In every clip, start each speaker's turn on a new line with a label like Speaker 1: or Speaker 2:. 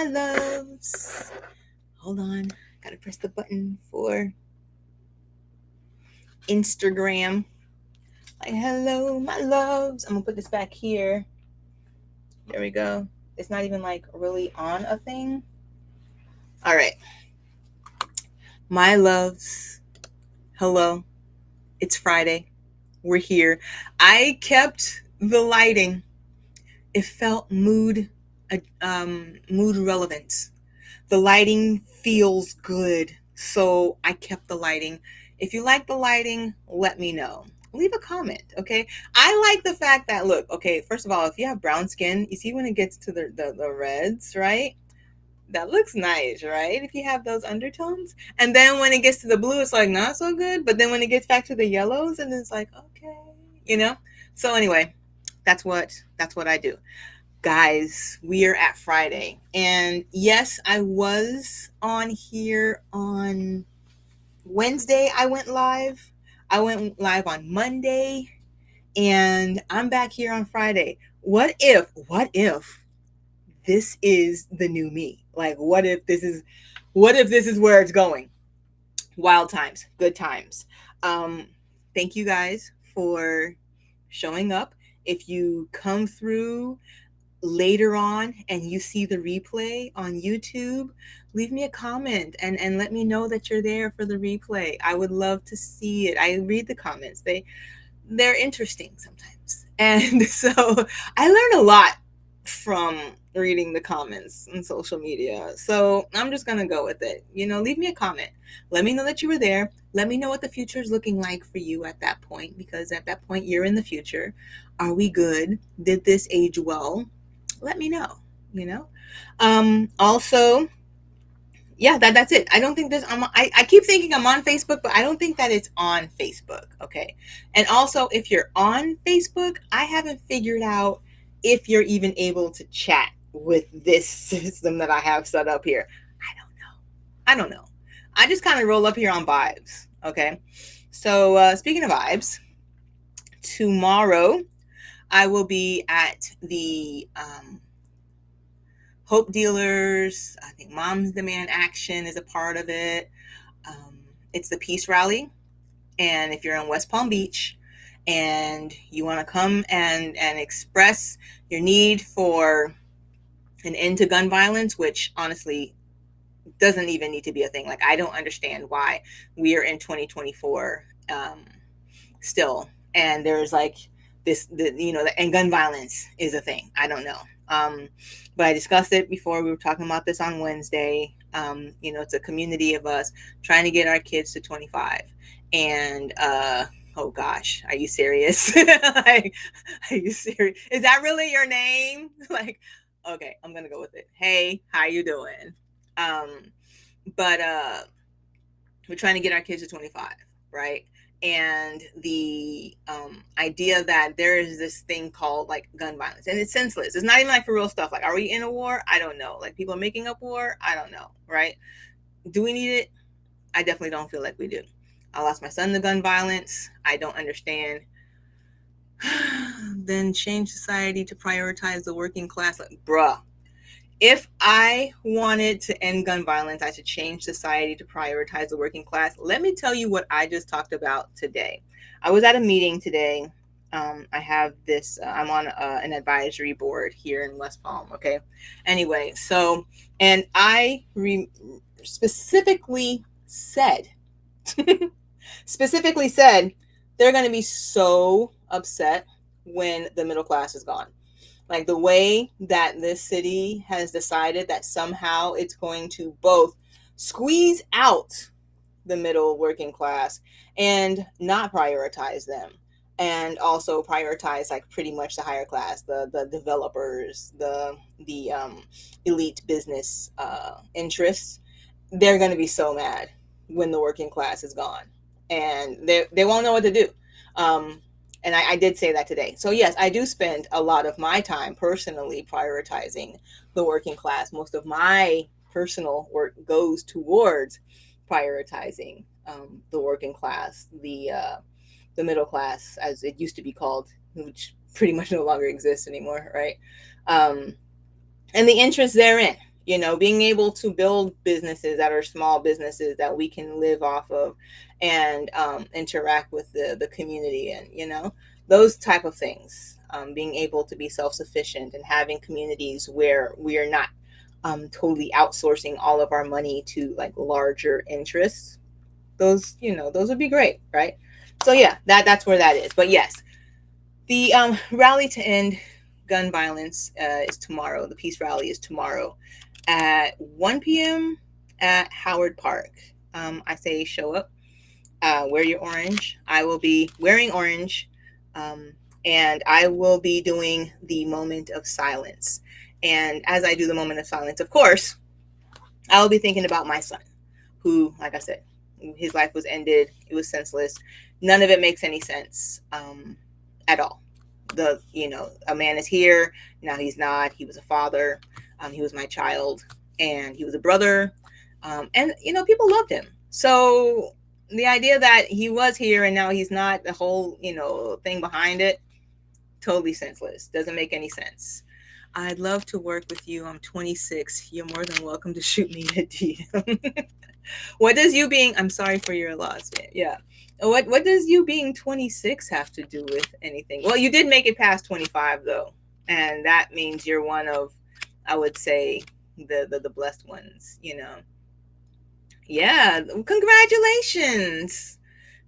Speaker 1: my loves. Hold on. Gotta press the button for Instagram. Like, hello, my loves. I'm gonna put this back here. There we go. It's not even like really on a thing. All right. My loves. Hello. It's Friday. We're here. I kept the lighting. It felt mood relevant. The lighting feels good, so I kept the lighting. If you like the lighting, let me know. Leave a comment, okay? I like the fact that, look, okay, first of all, if you have brown skin, you see when it gets to the reds, right? That looks nice, right? If you have those undertones. And then when it gets to the blue, it's like not so good. But then when it gets back to the yellows, and it's like, okay, you know? So anyway, that's what I do. Guys, we are at Friday. And yes, I was on here on Wednesday. I went live. I went live on Monday. And I'm back here on Friday. What if this is the new me? Like, what if this is where it's going? Wild times, good times. Um, Thank you guys for showing up. If you come through later on and you see the replay on YouTube, leave me a comment and let me know that you're there for the replay. I would love to see it. I read the comments. They're interesting sometimes. And so I learn a lot from reading the comments on social media. So I'm just going to go with it. Leave me a comment. Let me know that you were there. Let me know what the future is looking like for you at that point, because at that point, you're in the future. Are we good? Did this age well? Let me know, you know? Also, yeah, that's it. I don't think there's I keep thinking I'm on Facebook, but I don't think that it's on Facebook. Okay. And also, if you're on Facebook, I haven't figured out if you're even able to chat with this system that I have set up here. I don't know. I just kind of roll up here on vibes. Okay. So speaking of vibes, tomorrow I will be at the Hope Dealers. I think Moms Demand Action is a part of it. It's the Peace Rally. And if you're in West Palm Beach and you want to come and express your need for an end to gun violence, which honestly doesn't even need to be a thing. Like, I don't understand why we are in 2024 still. And there's like and gun violence is a thing. I don't know. But I discussed it before. We were talking about this on Wednesday. It's a community of us trying to get our kids to 25. And oh gosh, are you serious? Like, are you serious? Is that really your name? Like, okay, I'm gonna go with it. Hey, how you doing? But we're trying to get our kids to 25, right? And the idea that there is this thing called like gun violence, and it's senseless. It's not even like for real stuff. Like, are we in a war? I don't know. Like, people are making up war? I don't know, right? Do we need it? I definitely don't feel like we do. I lost my son to gun violence. I don't understand. Then change society to prioritize the working class. Like, bruh, if I wanted to end gun violence, I should change society to prioritize the working class. Let me tell you what I just talked about today. I was at a meeting today. I have this, I'm on an advisory board here in West Palm. Okay. Anyway, so, and I specifically said, they're going to be so upset when the middle class is gone. Like, the way that this city has decided that somehow it's going to both squeeze out the middle working class and not prioritize them, and also prioritize like pretty much the higher class, the developers, the elite business interests. They're going to be so mad when the working class is gone, and they won't know what to do. And I did say that today. So yes, I do spend a lot of my time personally prioritizing the working class. Most of my personal work goes towards prioritizing the working class, the middle class, as it used to be called, which pretty much no longer exists anymore, right? And the interest therein. Being able to build businesses that are small businesses that we can live off of, and interact with the community, and those type of things. Being able to be self-sufficient and having communities where we are not totally outsourcing all of our money to like larger interests. Those would be great, right? So yeah, that's where that is. But yes, the rally to end gun violence is tomorrow. The peace rally is tomorrow at 1 p.m. at Howard Park. I say show up, wear your orange. I will be wearing orange, um, and I will be doing the moment of silence. And as I do the moment of silence, of course, I will be thinking about my son, who, like I said, his life was ended. It was senseless. None of it makes any sense at all. A man is here now. He's not. He was a father. He was my child, and he was a brother. And people loved him. So the idea that he was here and now he's not, the whole thing behind it, totally senseless. Doesn't make any sense. I'd love to work with you. I'm 26. You're more than welcome to shoot me a DM. What does you being, I'm sorry for your loss, man. Yeah. What does you being 26 have to do with anything? Well, you did make it past 25 though. And that means you're one of, I would say, the blessed ones, Yeah, congratulations.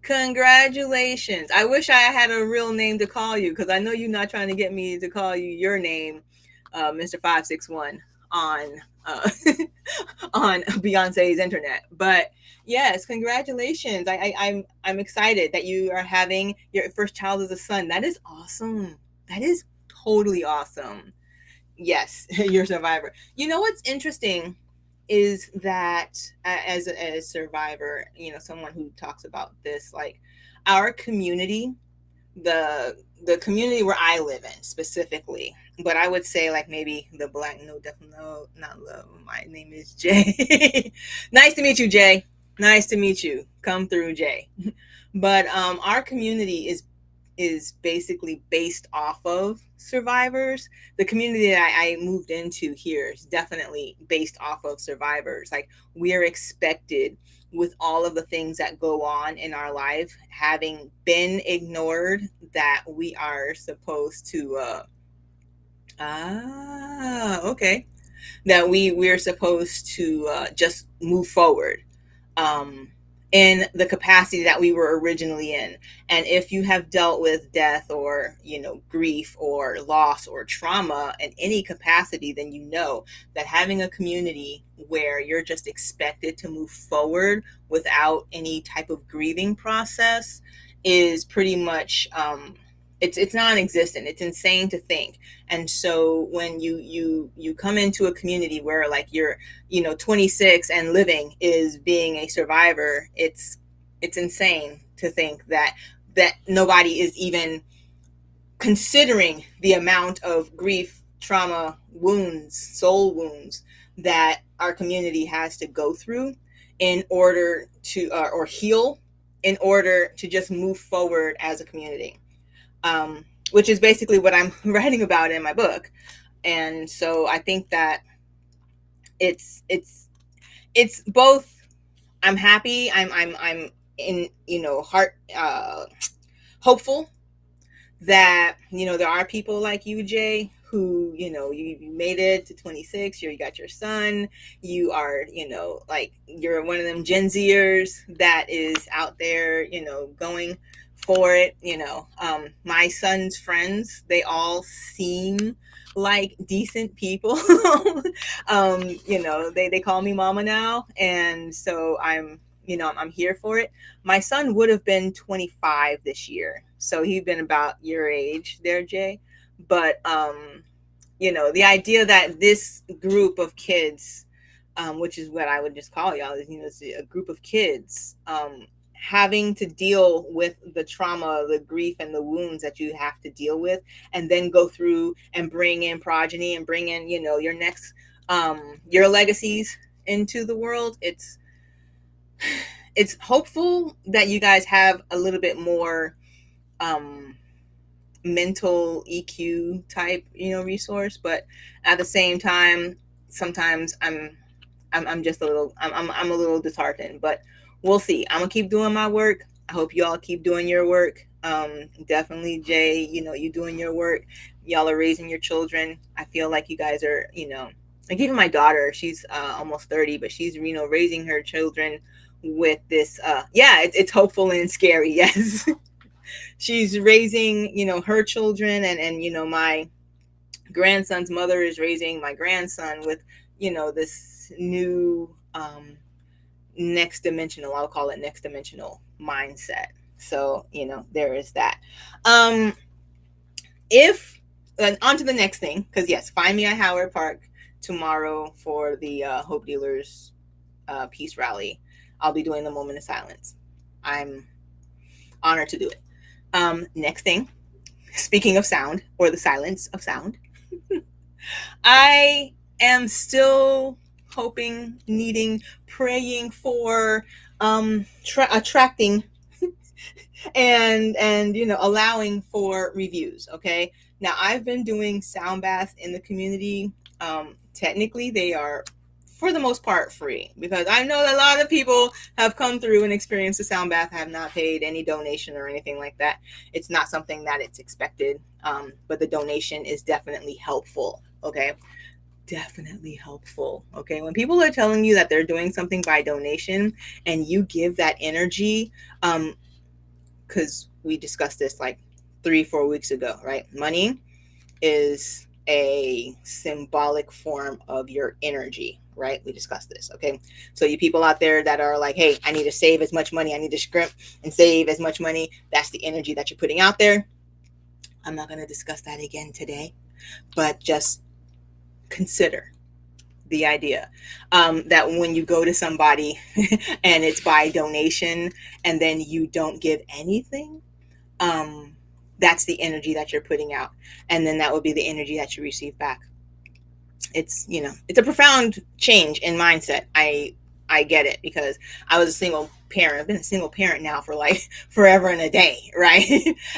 Speaker 1: Congratulations. I wish I had a real name to call you, because I know you're not trying to get me to call you your name, Mr. 561 on on Beyonce's internet. But yes, congratulations. I'm excited that you are having your first child as a son. That is awesome. That is totally awesome. Yes, you're a survivor. You know what's interesting is that as a survivor, someone who talks about this, like our community, the community where I live in specifically, but I would say like maybe the black, no, definitely no, not love. My name is Jay. Nice to meet you, Jay. Nice to meet you. Come through, Jay. But our community is basically based off of survivors. The community that I moved into here is definitely based off of survivors. Like, we are expected, with all of the things that go on in our life, having been ignored, that we are supposed to okay, that we're supposed to just move forward, um, in the capacity that we were originally in. And if you have dealt with death, or grief or loss or trauma in any capacity, then you know that having a community where you're just expected to move forward without any type of grieving process is pretty much it's non-existent. It's insane to think. And so when you come into a community where, like, you're 26 and living is being a survivor, it's insane to think that nobody is even considering the amount of grief, trauma, wounds, soul wounds that our community has to go through in order to or heal, in order to just move forward as a community, which is basically what I'm writing about in my book. And so I think that it's both. I'm happy. I'm in heart hopeful that there are people like you, Jay, who you made it to 26. You got your son. You are like, you're one of them Gen Zers that is out there going for it. My son's friends, they all seem like decent people. They call me mama now, and so I'm here for it. My son would have been 25 this year, so he'd been about your age there, Jay. But the idea that this group of kids, which is what I would just call y'all, is it's a group of kids, having to deal with the trauma, the grief, and the wounds that you have to deal with, and then go through and bring in progeny and bring in your next your legacies into the world. It's hopeful that you guys have a little bit more mental EQ type resource, but at the same time, sometimes I'm just a little I'm a little disheartened, but we'll see. I'm gonna keep doing my work. I hope you all keep doing your work. Definitely, Jay. You doing your work. Y'all are raising your children. I feel like you guys are, like even my daughter. She's almost 30, but she's raising her children with this. Yeah, it's hopeful and scary. Yes, she's raising her children, and my grandson's mother is raising my grandson with this new next dimensional, I'll call it next dimensional mindset. So there is that. If On to the next thing, because yes, find me at Howard Park tomorrow for the Hope Dealers peace rally. I'll be doing the moment of silence. I'm honored to do it. Next thing, speaking of sound, or the silence of sound, I am still hoping, needing, praying for attracting and allowing for reviews. Okay, now I've been doing sound baths in the community. Technically they are, for the most part, free, because I know that a lot of people have come through and experienced a sound bath, have not paid any donation or anything like that. It's not something that it's expected, but the donation is definitely helpful. Okay, definitely helpful. Okay, when people are telling you that they're doing something by donation and you give that energy, because we discussed this like 3-4 weeks ago, right? Money is a symbolic form of your energy, right? We discussed this. Okay, so you people out there that are like, hey, I need to save as much money, I need to scrimp and save as much money, that's the energy that you're putting out there. I'm not going to discuss that again today, but just consider the idea that when you go to somebody and it's by donation and then you don't give anything, that's the energy that you're putting out, and then that would be the energy that you receive back. It's a profound change in mindset. I get it, because I was a single parent. I've been a single parent now for like forever and a day, right?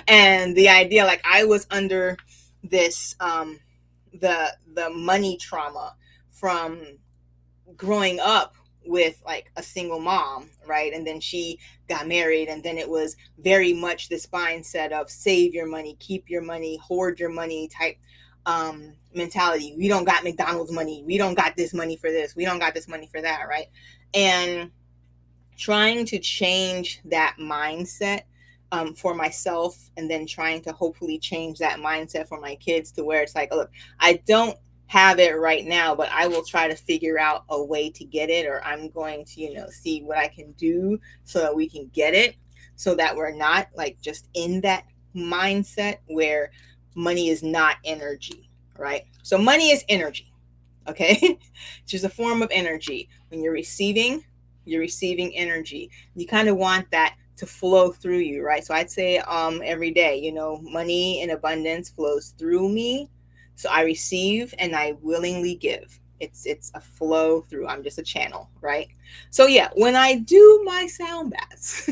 Speaker 1: And the idea, like, I was under this the money trauma from growing up with like a single mom, right? And then she got married, and then it was very much this mindset of save your money, keep your money, hoard your money type mentality. We don't got McDonald's money, we don't got this money for this, we don't got this money for that, right? And trying to change that mindset for myself, and then trying to hopefully change that mindset for my kids, to where it's like, look, I don't have it right now, but I will try to figure out a way to get it, or I'm going to, see what I can do so that we can get it, so that we're not like just in that mindset where money is not energy, right? So money is energy, okay? It's just a form of energy. When you're receiving energy. You kind of want that to flow through you, right? So I'd say every day, money in abundance flows through me. So I receive and I willingly give. It's a flow through. I'm just a channel, right? So yeah, when I do my sound baths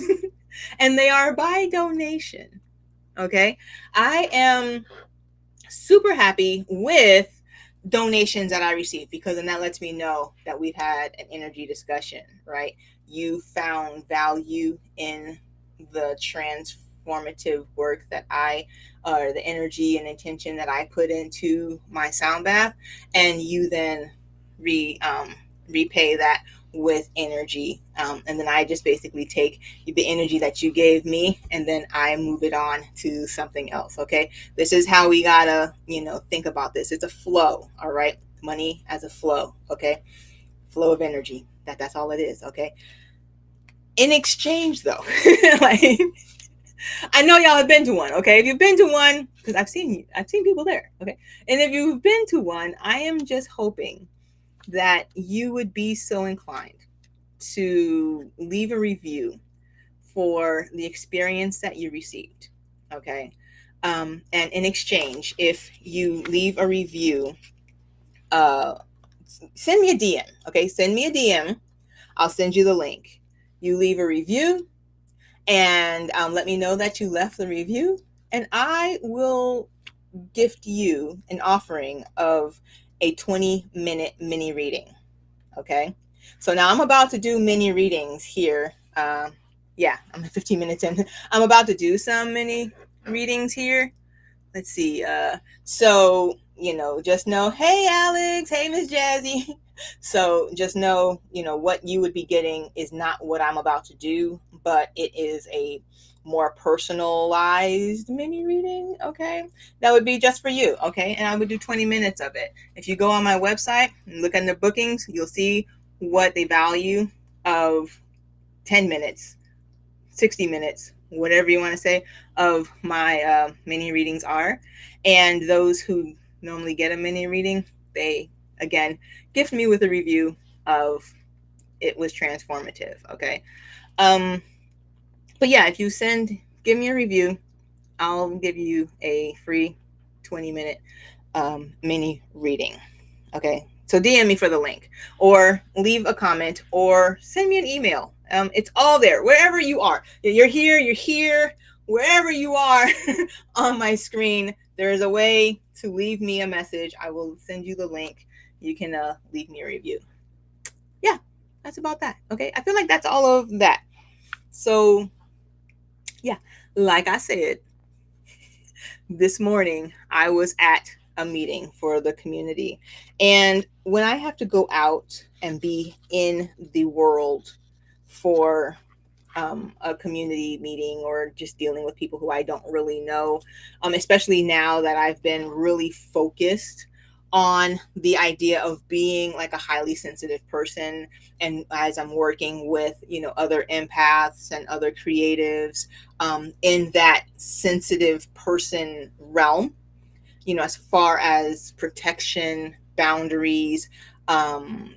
Speaker 1: and they are by donation, okay, I am super happy with donations that I receive, because then that lets me know that we've had an energy discussion, right? You found value in the transformative work that or the energy and intention that I put into my sound bath, and you then repay that with energy, and then I just basically take the energy that you gave me and then I move it on to something else. Okay, this is how we gotta think about this. It's a flow. All right, money as a flow. Okay, flow of energy. That's all it is. Okay, in exchange though, like, I know y'all have been to one. Okay, if you've been to one, because I've seen people there. Okay, and if you've been to one, I am just hoping that you would be so inclined to leave a review for the experience that you received. Okay, and in exchange, if you leave a review, send me a DM. Okay, send me a DM. I'll send you the link. You leave a review and let me know that you left the review, and I will gift you an offering of a 20-minute mini reading. Okay. So now I'm about to do mini readings here. Yeah, I'm 15 minutes in. I'm about to do some mini readings here. Let's see. So, just know, hey, Alex, hey, Miss Jazzy. So just know, what you would be getting is not what I'm about to do, but it is a more personalized mini reading. Okay. That would be just for you. Okay. And I would do 20 minutes of it. If you go on my website and look at the bookings, you'll see what they value of 10 minutes, 60 minutes, whatever you want to say, of my mini readings are. And those who normally get a mini reading, they, again, gift me with a review of it was transformative. Okay. But yeah, if you give me a review, I'll give you a free 20-minute mini reading. Okay. So DM me for the link, or leave a comment, or send me an email. It's all there, wherever you are. You're here, wherever you are on my screen. There is a way to leave me a message. I will send you the link. You can leave me a review. Yeah, that's about that. Okay. I feel like that's all of that. So, yeah, like I said, this morning I was at a meeting for the community. And when I have to go out and be in the world for a community meeting, or just dealing with people who I don't really know, especially now that I've been really focused on the idea of being like a highly sensitive person, and as I'm working with other empaths and other creatives in that sensitive person realm, as far as protection, boundaries,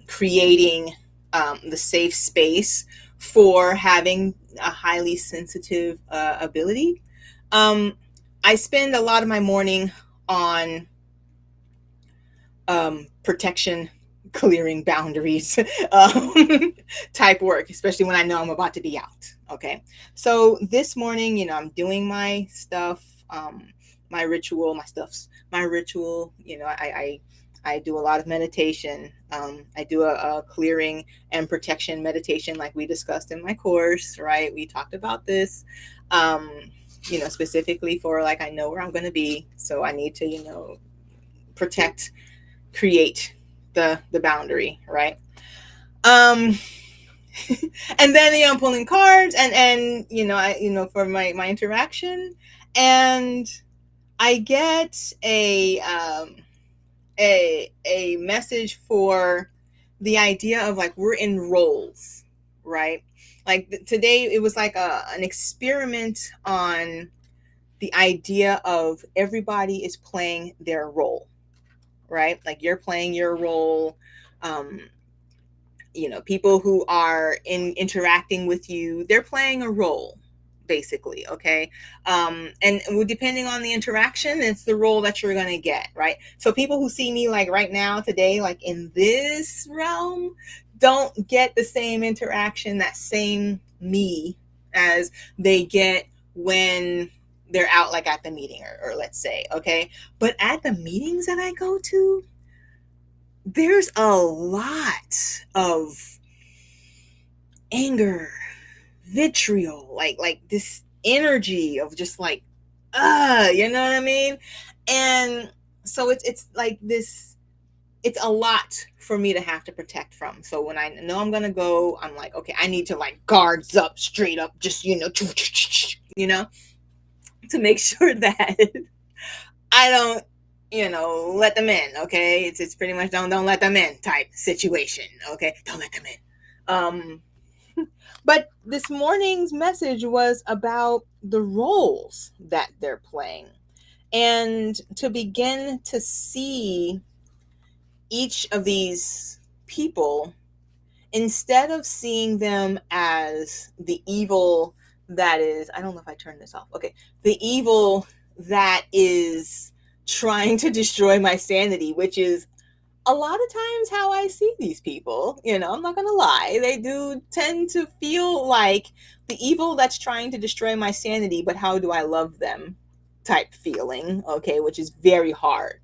Speaker 1: creating the safe space for having a highly sensitive ability. I spend a lot of my morning on protection, clearing boundaries type work, especially when I know I'm about to be out. Okay. So this morning, I'm doing my stuff, my ritual, my ritual. I do a lot of meditation. I do a clearing and protection meditation, like we discussed in my course, right? We talked about this, specifically for, like, I know where I'm going to be. So I need to, protect, create the boundary, right? And then I'm pulling cards, and I for my interaction, and I get a message for the idea of, like, we're in roles, right? Like today it was like an experiment on the idea of everybody is playing their role, right? Like, you're playing your role. People who are interacting with you, they're playing a role, basically. Okay. And depending on the interaction, it's the role that you're going to get, right? So people who see me, like, right now today, like in this realm, don't get the same interaction, that same me, as they get when they're out, like at the meeting, or let's say. Okay. But at the meetings that I go to, there's a lot of anger, vitriol, like this energy of just like, you know what I mean? And so it's like this, it's a lot for me to have to protect from. So when I know I'm gonna go, I'm like, okay, I need to, like, guards up, straight up, just to make sure that I don't, let them in. Okay. It's pretty much don't let them in type situation. Okay. Don't let them in. But this morning's message was about the roles that they're playing, and to begin to see each of these people, instead of seeing them as the evil that is, I don't know if I turned this off. Okay. The evil that is trying to destroy my sanity, which is a lot of times how I see these people. I'm not gonna lie, they do tend to feel like the evil that's trying to destroy my sanity, but how do I love them type feeling. Okay. Which is very hard,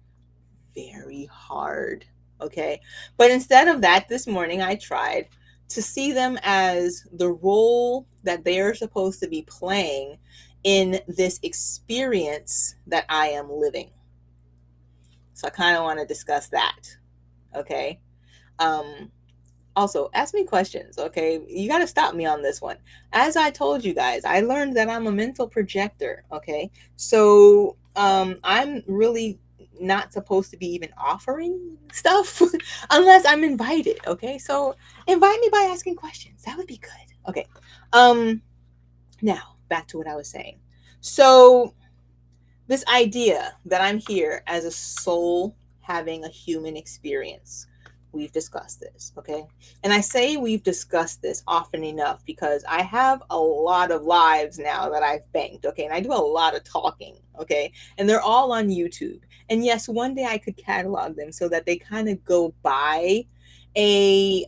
Speaker 1: very hard. Okay. But instead of that, this morning I tried to see them as the role that they are supposed to be playing in this experience that I am living. So I kind of want to discuss that. Okay. Um, Also, ask me questions, okay? You got to stop me on this one. As I told you guys, I learned that I'm a mental projector, okay? So, I'm really not supposed to be even offering stuff unless I'm invited, okay? So, invite me by asking questions. That would be good. Okay. Um Now, back to what I was saying. So, this idea that I'm here as a soul having a human experience. We've discussed this, okay? And I say we've discussed this often enough because I have a lot of lives now that I've banked, okay? And I do a lot of talking, okay? And they're all on YouTube. And yes, one day I could catalog them so that they kind of go by a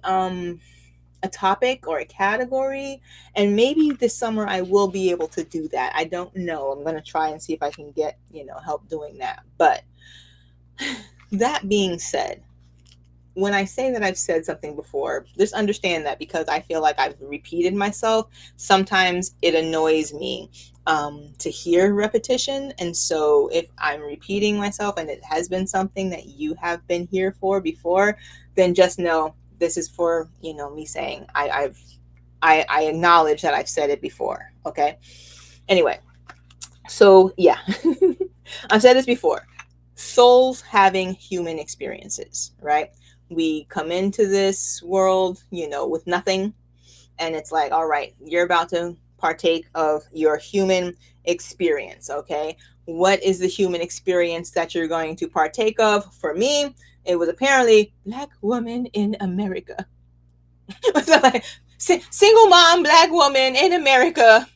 Speaker 1: a topic or a category, and maybe this summer I will be able to do that. I don't know. I'm going to try and see if I can get, help doing that. But that being said, when I say that I've said something before, just understand that because I feel like I've repeated myself, sometimes it annoys me to hear repetition. And so if I'm repeating myself and it has been something that you have been here for before, then just know this is for, me saying I acknowledge that I've said it before. Okay. Anyway, so yeah, I've said this before. Souls having human experiences, right? We come into this world, with nothing. And it's like, all right, you're about to partake of your human experience. Okay. What is the human experience that you're going to partake of? For me, it was apparently Black woman in America. So like, single mom, Black woman in America.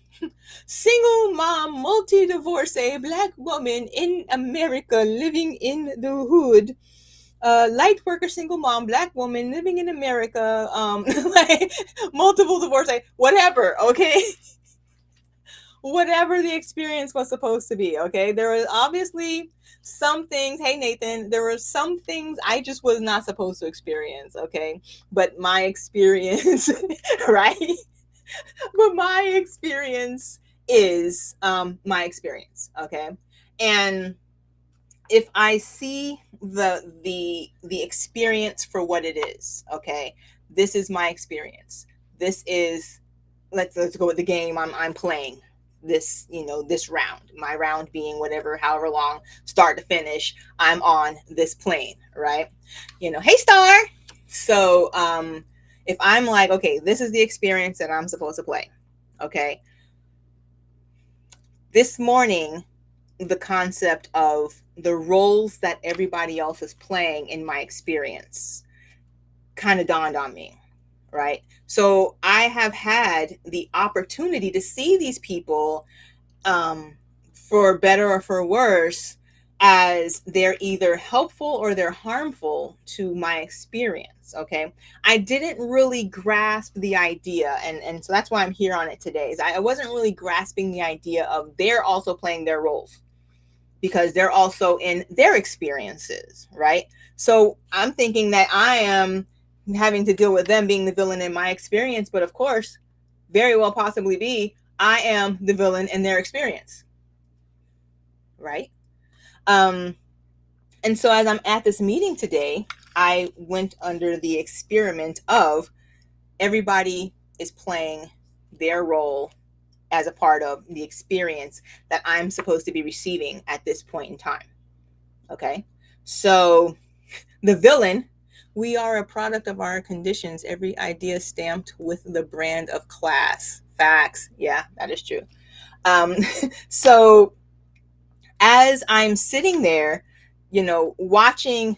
Speaker 1: Single mom, multi divorcee, Black woman in America living in the hood. Light worker, single mom, Black woman living in America. Like multiple divorcee, whatever. Okay, whatever the experience was supposed to be. Okay, there was obviously some things. Hey Nathan, there were some things I just was not supposed to experience. Okay, but my experience, right? But my experience is my experience. Okay, and if I see the experience for what it is, okay, this is my experience. This is let's go with the game I'm playing. This this round, my round being whatever, however long, start to finish, I'm on this plane, right? Hey Star. So if I'm like, okay, this is the experience that I'm supposed to play, okay, this morning the concept of the roles that everybody else is playing in my experience kind of dawned on me, right? So I have had the opportunity to see these people, for better or for worse, as they're either helpful or they're harmful to my experience. Okay. I didn't really grasp the idea. And so that's why I'm here on it today. Is I wasn't really grasping the idea of they're also playing their roles because they're also in their experiences, right? So I'm thinking that I am having to deal with them being the villain in my experience, but of course, very well possibly be I am the villain in their experience, right? Um, and so as I'm at this meeting today, I went under the experiment of everybody is playing their role as a part of the experience that I'm supposed to be receiving at this point in time. Okay. So the villain, we are a product of our conditions. Every idea stamped with the brand of class. Facts. Yeah, that is true. Um, so as I'm sitting there, watching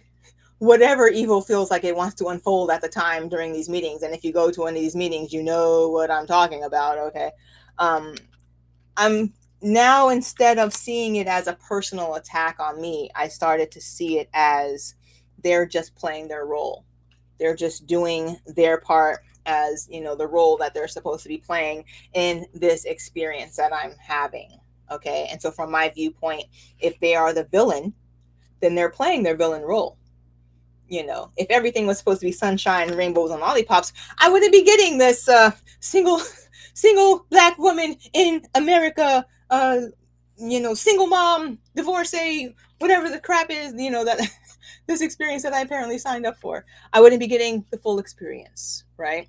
Speaker 1: whatever evil feels like it wants to unfold at the time during these meetings. And if you go to one of these meetings, you know what I'm talking about. Okay. Um, I'm now, instead of seeing it as a personal attack on me, I started to see it as they're just playing their role. They're just doing their part as, the role that they're supposed to be playing in this experience that I'm having. Okay. And so from my viewpoint, if they are the villain, then they're playing their villain role. You know, if everything was supposed to be sunshine, rainbows, and lollipops, I wouldn't be getting this single black woman in America, single mom, divorcee, whatever the crap is, that this experience that I apparently signed up for. I wouldn't be getting the full experience, right?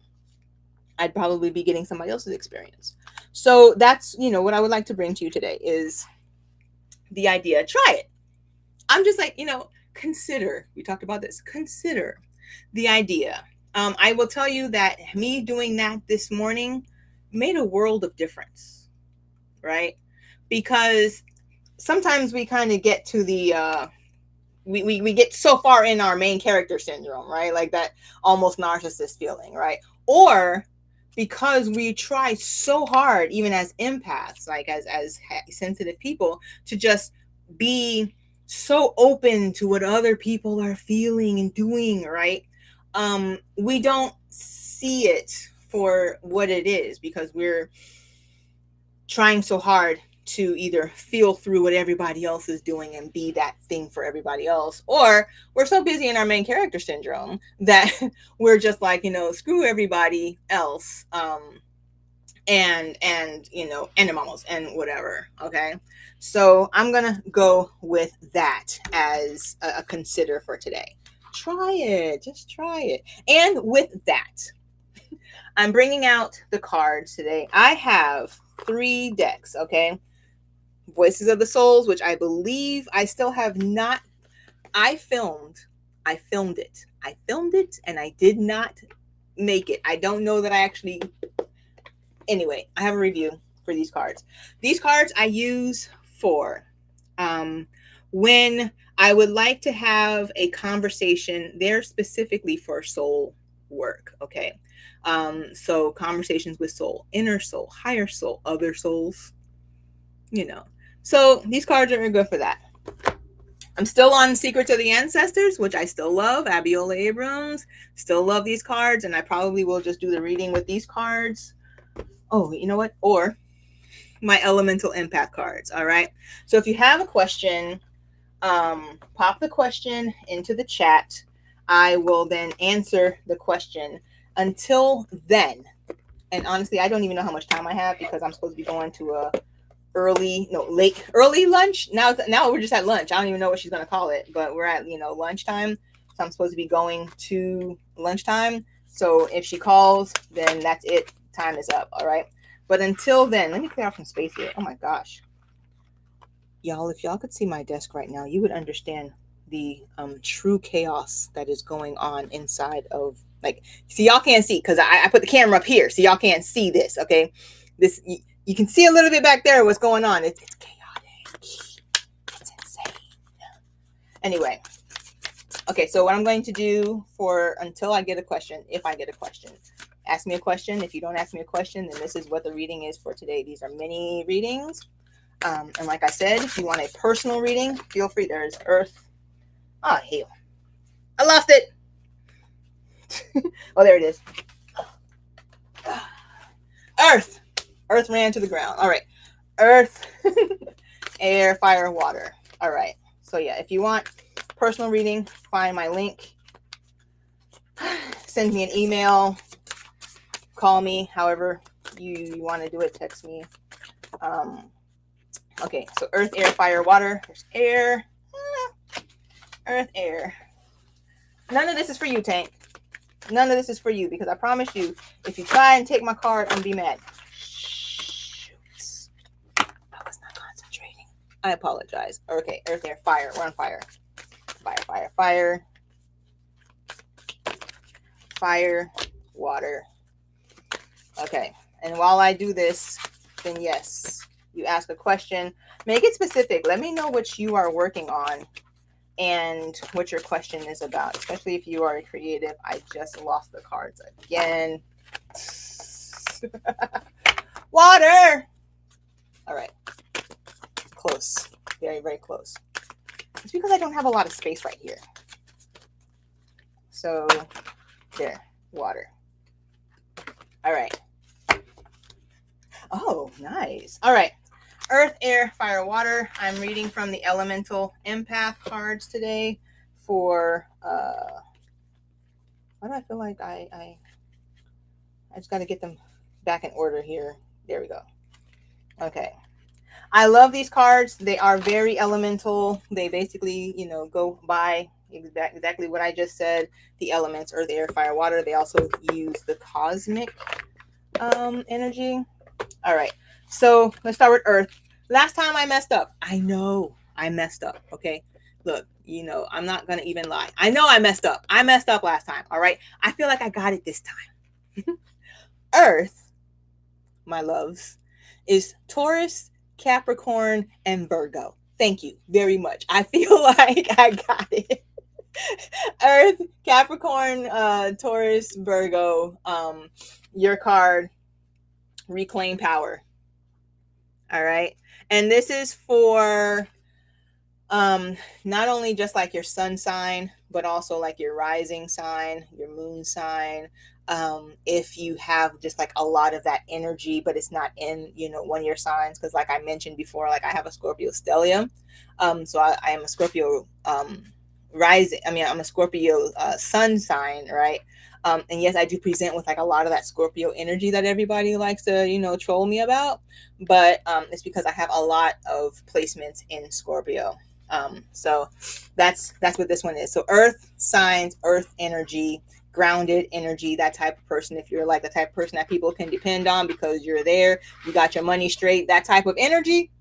Speaker 1: I'd probably be getting somebody else's experience. So that's, what I would like to bring to you today is the idea. Try it. I'm just like, consider. We talked about this. Consider the idea. I will tell you that me doing that this morning made a world of difference, right? Because sometimes we kind of get to the we get so far in our main character syndrome, right? Like that almost narcissist feeling, right? Or because we try so hard, even as empaths, like as sensitive people, to just be so open to what other people are feeling and doing, right? We don't see it for what it is because we're trying so hard to either feel through what everybody else is doing and be that thing for everybody else, or we're so busy in our main character syndrome that we're just like, screw everybody else, and animals and whatever. Okay, so I'm gonna go with that as a consider for today. Try it, just try it. And with that, I'm bringing out the cards today. I have 3 decks, okay? Voices of the Souls, which I believe I still have not. I filmed it. I filmed it and I did not make it. I don't know that I actually. Anyway, I have a review for these cards. These cards I use for when I would like to have a conversation. They're specifically for soul work, okay? So conversations with soul, inner soul, higher soul, other souls, So these cards are good for that. I'm still on Secrets of the Ancestors, which I still love. Abiola Abrams. Still love these cards, and I probably will just do the reading with these cards. Oh, you know what? Or my Elemental Empath cards, all right? So if you have a question, pop the question into the chat. I will then answer the question. Until then, and honestly, I don't even know how much time I have because I'm supposed to be going to a early lunch. Now we're just at lunch. I don't even know what she's going to call it, but we're at, lunchtime. So I'm supposed to be going to lunchtime. So if she calls, then that's it. Time is up. All right. But until then, let me clear out some space here. Oh my gosh. Y'all, if y'all could see my desk right now, you would understand the true chaos that is going on inside of, see, y'all can't see because I put the camera up here, so y'all can't see this, okay? This, you can see a little bit back there what's going on. It's chaotic. It's insane. Anyway, okay, so what I'm going to do until I get a question, if I get a question, ask me a question. If you don't ask me a question, then this is what the reading is for today. These are mini readings. And like I said, if you want a personal reading, feel free. There's Earth. Oh, hell. I lost it. Oh, there it is. Earth. Earth ran to the ground. All right. Earth, air, fire, water. All right. So yeah, if you want personal reading, find my link. Send me an email. Call me, however you want to do it. Text me. Okay, so earth, air, fire, water. There's air. Earth, air. None of this is for you, Tank. None of this is for you because I promise you, if you try and take my card, I'm going to be mad. Shoot. I was not concentrating. I apologize. Okay, earth, air, fire. We're on fire. Fire, fire, fire. Fire, water. Okay, and while I do this, then yes, you ask a question. Make it specific. Let me know what you are working on and what your question is about, especially if you are creative. I just lost the cards again. Water. All right. Close. Very, very close. It's because I don't have a lot of space right here. So there, water. All right. Oh, nice. All right. Earth, air, fire, water. I'm reading from the elemental empath cards today for why do I feel like I just got to get them back in order here. There we go. Okay. I love these cards. They are very elemental. They basically, go by exactly what I just said. The elements, earth, air, fire, water. They also use the cosmic energy. All right. So let's start with earth. Last time I messed up. I know I messed up. Okay. Look, I'm not going to even lie. I know I messed up. I messed up last time. All right. I feel like I got it this time. Earth, my loves, is Taurus, Capricorn, and Virgo. Thank you very much. I feel like I got it. Earth, Capricorn, Taurus, Virgo. Your card, reclaim power. All right. And this is for not only just like your sun sign, but also like your rising sign, your moon sign. If you have just like a lot of that energy, but it's not in, one of your signs. Cause like I mentioned before, like I have a Scorpio stellium. So I am a Scorpio, rising. I mean, I'm a Scorpio, sun sign, right? And yes, I do present with like a lot of that Scorpio energy that everybody likes to, troll me about. But it's because I have a lot of placements in Scorpio. So that's what this one is. So earth signs, earth energy, grounded energy, that type of person. If you're like the type of person that people can depend on because you're there, you got your money straight, that type of energy,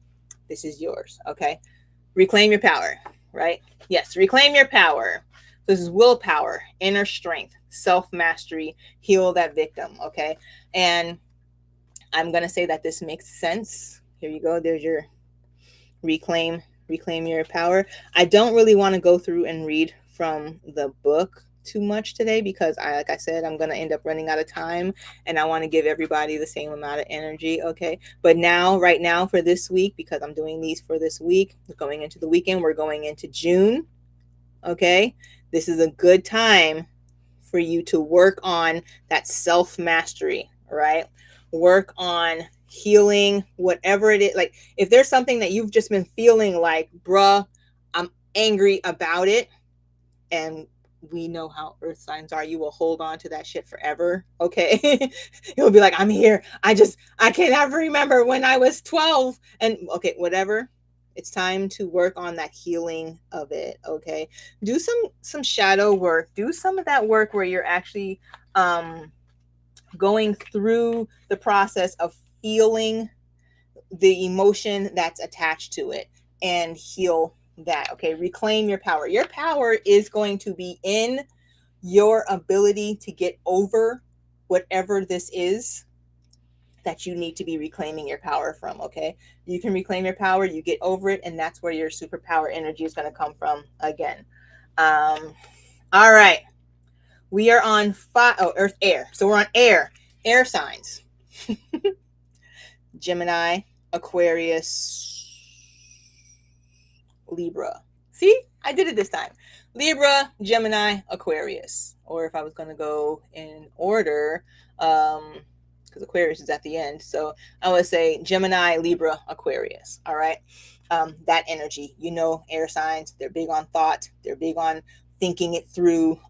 Speaker 1: this is yours. Okay. Reclaim your power, right? Yes, reclaim your power. This is willpower, inner strength, self-mastery, heal that victim. Okay. And I'm going to say that this makes sense. Here you go. There's your reclaim your power. I don't really want to go through and read from the book too much today because like I said, I'm going to end up running out of time and I want to give everybody the same amount of energy. Okay. But right now for this week, because I'm doing these for this week, going into the weekend, we're going into June. Okay. This is a good time for you to work on that self-mastery, right? Work on healing, whatever it is. Like if there's something that you've just been feeling like, bruh, I'm angry about it, and we know how earth signs are, you will hold on to that shit forever. Okay. You'll be like, I'm here. I can't ever remember when I was 12 and okay, whatever. It's time to work on that healing of it. Okay. Do some shadow work. Do some of that work where you're actually going through the process of feeling the emotion that's attached to it and heal that. Okay. Reclaim your power. Your power is going to be in your ability to get over whatever this is that you need to be reclaiming your power from. Okay. You can reclaim your power, you get over it, and that's where your superpower energy is going to come from again. All right. We are on earth, air. So we're on air signs. Gemini, Aquarius, Libra. See, I did it this time. Libra, Gemini, Aquarius. Or if I was going to go in order, because Aquarius is at the end. So I would say Gemini, Libra, Aquarius. All right. That energy, air signs, they're big on thought. They're big on thinking it through.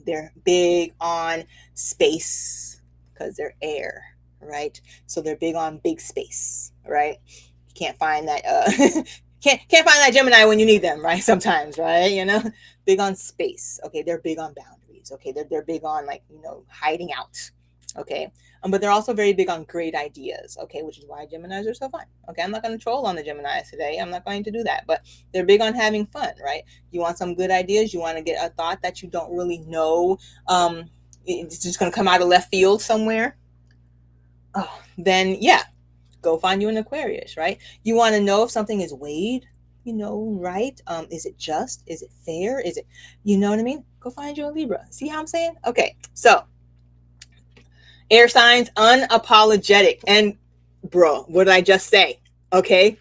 Speaker 1: They're big on space because they're air, right? So they're big on big space, right? You can't find that can't find that Gemini when you need them, right? Sometimes, right? Big on space. Okay, they're big on boundaries. Okay, they're big on like hiding out. Okay, but they're also very big on great ideas. Okay, which is why Geminis are so fun. Okay, I'm not going to troll on the Geminis today. I'm not going to do that, but they're big on having fun, right? You want some good ideas. You want to get a thought that you don't really know. It's just going to come out of left field somewhere. Oh, then yeah, go find you an Aquarius, right? You want to know if something is weighed, right? Is it just? Is it fair? Is it, you know what I mean? Go find you a Libra. See how I'm saying? Okay, so air signs, unapologetic. And bro, what did I just say? Okay,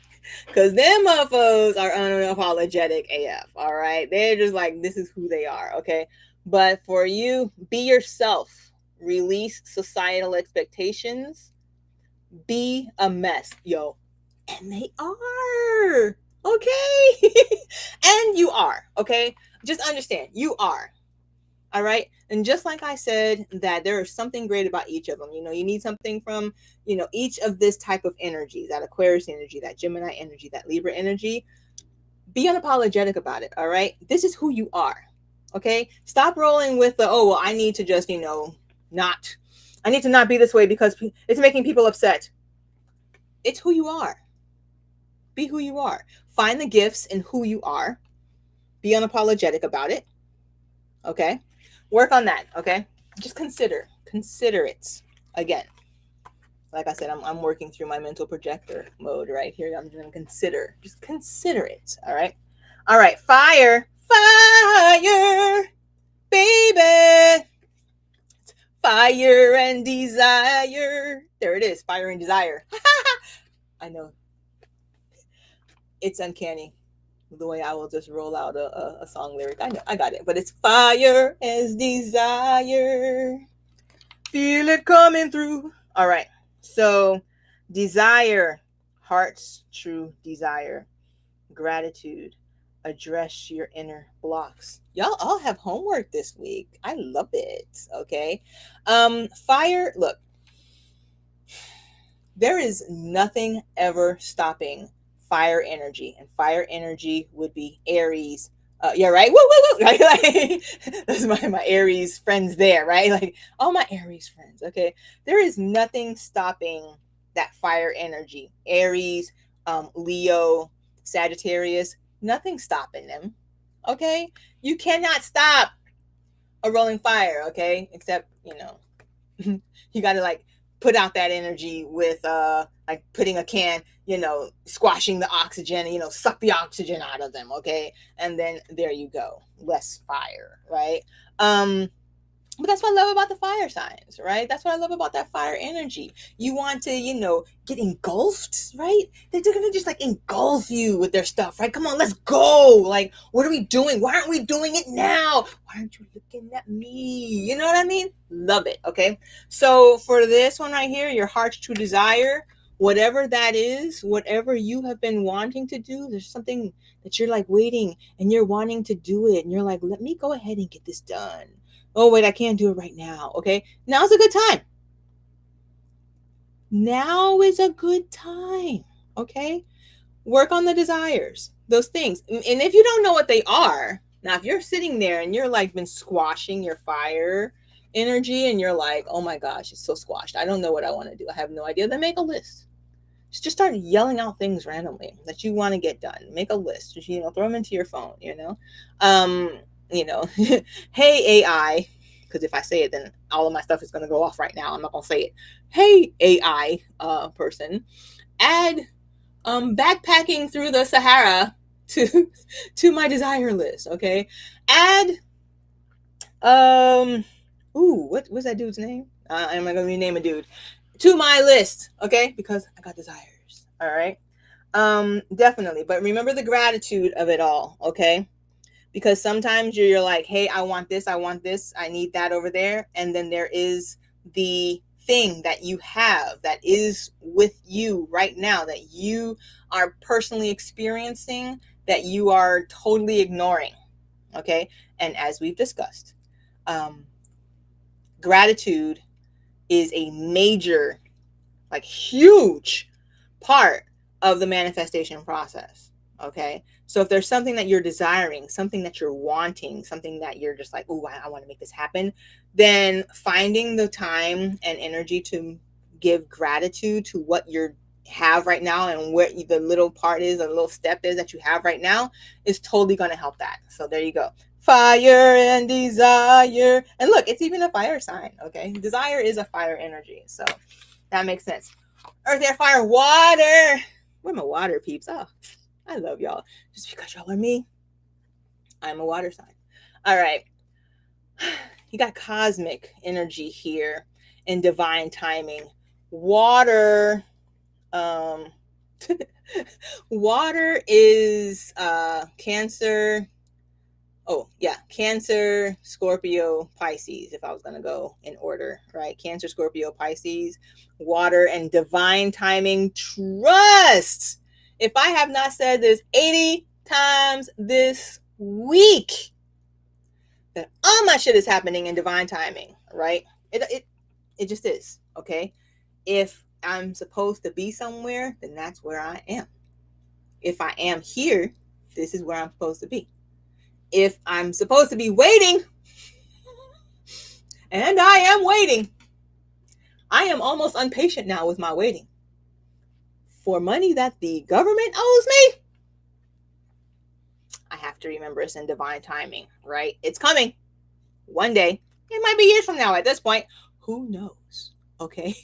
Speaker 1: because them mofos are unapologetic AF. All right, they're just like, this is who they are. Okay, but for you, be yourself. Release societal expectations. Be a mess, yo. And they are. Okay. And you are. Okay. Just understand, you are. All right. And just like I said, that there is something great about each of them. You need something from, each of this type of energy, that Aquarius energy, that Gemini energy, that Libra energy. Be unapologetic about it. All right. This is who you are. Okay. Stop rolling with the, oh, well, I need to just, not, I need to not be this way because it's making people upset. It's who you are. Be who you are. Find the gifts in who you are. Be unapologetic about it. Okay. Work on that. Okay. Just consider it. Again, like I said, I'm working through my mental projector mode right here. I'm going to just consider it. All right. Fire, baby. Fire and desire. There it is. Fire and desire. I know. It's uncanny the way I will just roll out a song lyric. I know, I got it. But it's fire as desire. Feel it coming through. All right. So, desire, heart's true desire. Gratitude, address your inner blocks. Y'all all have homework this week. I love it. Okay. Fire, look, there is nothing ever stopping fire energy, and fire energy would be Aries. Yeah, right. Woo, woo, woo. Right? Like, that's my Aries friends there, right? Like all my Aries friends. Okay, there is nothing stopping that fire energy. Aries, Leo, Sagittarius, nothing stopping them. Okay, you cannot stop a rolling fire. Okay, except you got to like put out that energy with like putting a can, squashing the oxygen, suck the oxygen out of them. Okay, and then there you go, less fire, right? But that's what I love about the fire signs, right? That's what I love about that fire energy. You want to, get engulfed, right? They're gonna just like engulf you with their stuff, right? Come on, let's go. Like, what are we doing? Why aren't we doing it now? Why aren't you looking at me? You know what I mean? Love it. Okay. So for this one right here, your heart's true desire, whatever that is, whatever you have been wanting to do, there's something that you're like waiting and you're wanting to do it. And you're like, let me go ahead and get this done. Oh, wait, I can't do it right now. Okay. Now's a good time. Now is a good time. Okay. Work on the desires, those things. And if you don't know what they are, now, if you're sitting there and you're like been squashing your fire energy and you're like, oh my gosh, it's so squashed. I don't know what I want to do. I have no idea. Then make a list. Just start yelling out things randomly that you want to get done. Make a list. Just, throw them into your phone, hey AI, because if I say it, then all of my stuff is going to go off right now. I'm not going to say it. Hey AI person, add backpacking through the Sahara to my desire list. Okay, add what was that dude's name? I'm not going to rename a dude to my list. Okay, because I got desires. All right. Definitely, but remember the gratitude of it all. Okay. Because sometimes you're like, hey, I want this, I need that over there. And then there is the thing that you have that is with you right now that you are personally experiencing that you are totally ignoring. Okay. And as we've discussed, gratitude is a major, like huge part of the manifestation process. Okay. So if there's something that you're desiring, something that you're wanting, something that you're just like, oh, I want to make this happen, then finding the time and energy to give gratitude to what you have right now and what the little part is, the little step is that you have right now is totally going to help that. So there you go. Fire and desire. And look, it's even a fire sign. Okay. Desire is a fire energy. So that makes sense. Earth, air, fire, water. Where my water peeps? Oh, I love y'all. Just because y'all are me, I'm a water sign. All right. You got cosmic energy here in divine timing. Water. Water is Cancer. Oh, yeah, Cancer, Scorpio, Pisces, if I was going to go in order, right? Cancer, Scorpio, Pisces, water, and divine timing. Trust. If I have not said this 80 times this week, that all my shit is happening in divine timing, right? It just is, okay? If I'm supposed to be somewhere, then that's where I am. If I am here, this is where I'm supposed to be. If I'm supposed to be waiting, and I am waiting, I am almost impatient now with my waiting for money that the government owes me. I have to remember it's in divine timing, right? It's coming one day. It might be years from now at this point. Who knows? Okay.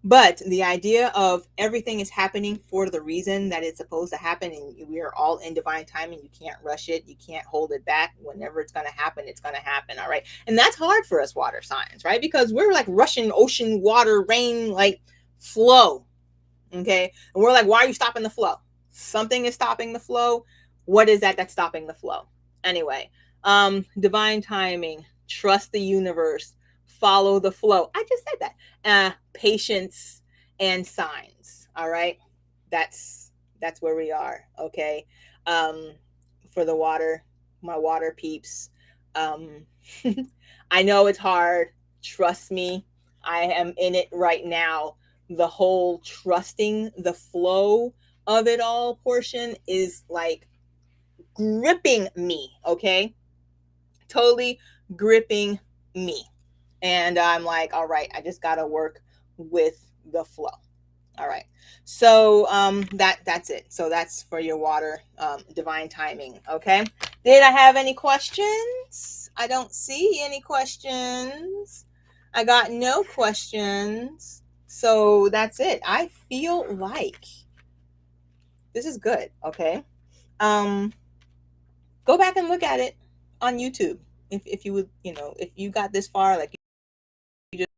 Speaker 1: But the idea of everything is happening for the reason that it's supposed to happen, and we are all in divine timing. You can't rush it. You can't hold it back. Whenever it's going to happen, it's going to happen. All right. And that's hard for us water signs, right? Because we're like rushing ocean, water, rain, like flow. Okay. And we're like, why are you stopping the flow? Something is stopping the flow. What is that that's stopping the flow? Anyway, divine timing, trust the universe, follow the flow. I just said that. Patience and signs. All right. That's where we are. Okay. For the water, my water peeps. I know it's hard. Trust me. I am in it right now. The whole trusting the flow of it all portion is like gripping me, okay? Totally gripping me. And I'm like, all right, I just got to work with the flow. All right. So that's it. So that's for your water, divine timing, okay? Did I have any questions? I don't see any questions. I got no questions. So that's it. I feel like this is good, okay? Go back and look at it on YouTube. If you would, if you got this far, like you just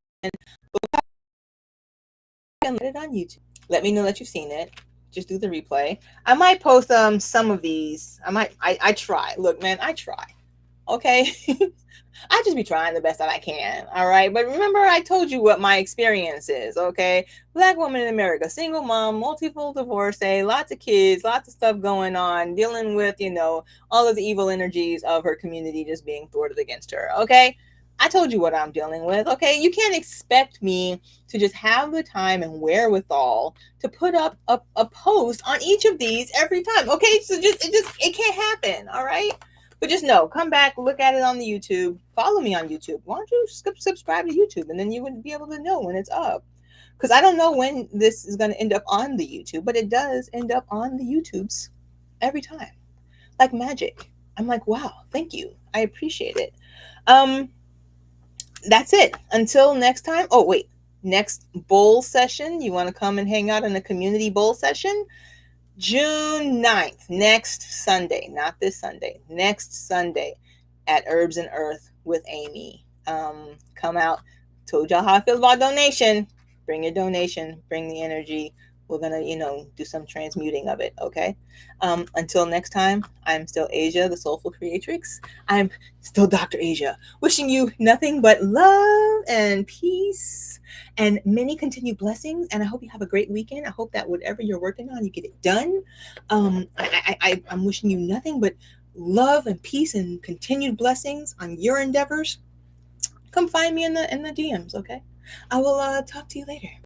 Speaker 1: go back and look at it on YouTube. Let me know that you've seen it. Just do the replay. I might post some of these. I try. Look, man, I try. Okay. I just be trying the best that I can. All right. But remember, I told you what my experience is. Okay. Black woman in America, single mom, multiple divorcee, lots of kids, lots of stuff going on, dealing with, all of the evil energies of her community just being thwarted against her. Okay. I told you what I'm dealing with. Okay. You can't expect me to just have the time and wherewithal to put up a post on each of these every time. Okay. So it can't happen. All right. But just know, come back, look at it on the YouTube, follow me on YouTube. Why don't you subscribe to YouTube, and then you would be able to know when it's up. Because I don't know when this is going to end up on the YouTube, but it does end up on the YouTubes every time, like magic. I'm like, wow, thank you, I appreciate it. That's it. Until next time. Oh wait, next bowl session. You want to come and hang out in a community bowl session? June 9th, next Sunday, not this Sunday, next Sunday at Herbs and Earth with Amy. Come out. Told y'all how I feel about donation. Bring your donation, bring the energy. We're going to, do some transmuting of it, okay? Until next time, I'm still Asia, the Soulful Creatrix. I'm still Dr. Asia, wishing you nothing but love and peace and many continued blessings. And I hope you have a great weekend. I hope that whatever you're working on, you get it done. I'm wishing you nothing but love and peace and continued blessings on your endeavors. Come find me in the DMs, okay? I will talk to you later.